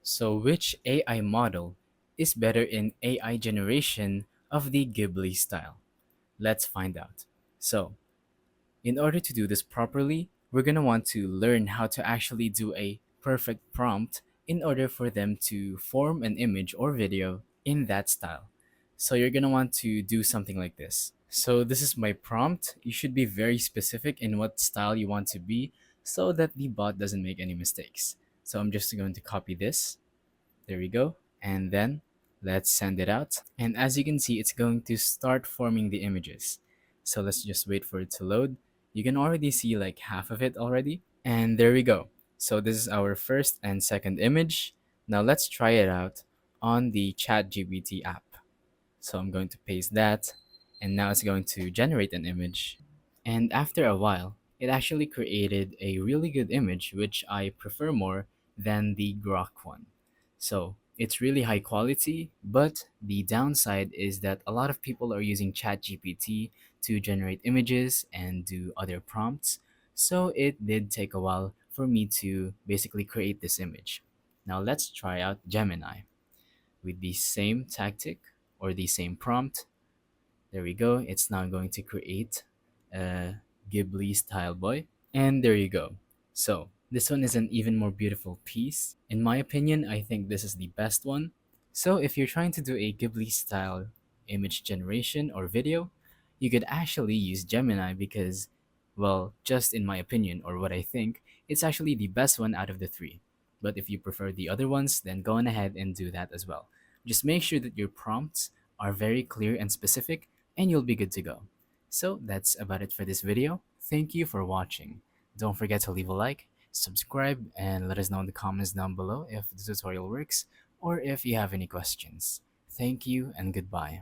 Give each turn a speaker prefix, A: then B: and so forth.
A: So, which AI model is better in AI generation of the Ghibli style? Let's find out. So, in order to do this properly, we're going to want to learn how to actually do a perfect prompt in order for them to form an image or video in that style. So you're going to want to do something like this. So this is my prompt. You should be very specific in what style you want to be so that the bot doesn't make any mistakes. So I'm just going to copy this. There we go. And then let's send it out. And as you can see, it's going to start forming the images. So let's just wait for it to load. You can already see like half of it already. And there we go. So this is our first and second image. Now let's try it out on the ChatGPT app. So I'm going to paste that. And now it's going to generate an image. And after a while, it actually created a really good image, which I prefer more than the Grok one. So it's really high quality, but the downside is that a lot of people are using ChatGPT to generate images and do other prompts. So it did take a while for me to basically create this image. Now let's try out Gemini with the same tactic or the same prompt. There we go. It's now going to create a Ghibli style boy. And there you go. So this one is an even more beautiful piece. In my opinion, I think this is the best one. So if you're trying to do a Ghibli style image generation or video, you could actually use Gemini because, well, just in my opinion or what I think, it's actually the best one out of the three. But if you prefer the other ones, then go on ahead and do that as well. Just make sure that your prompts are very clear and specific, and you'll be good to go. So that's about it for this video. Thank you for watching. Don't forget to leave a like, subscribe, and let us know in the comments down below if the tutorial works or if you have any questions. Thank you and goodbye.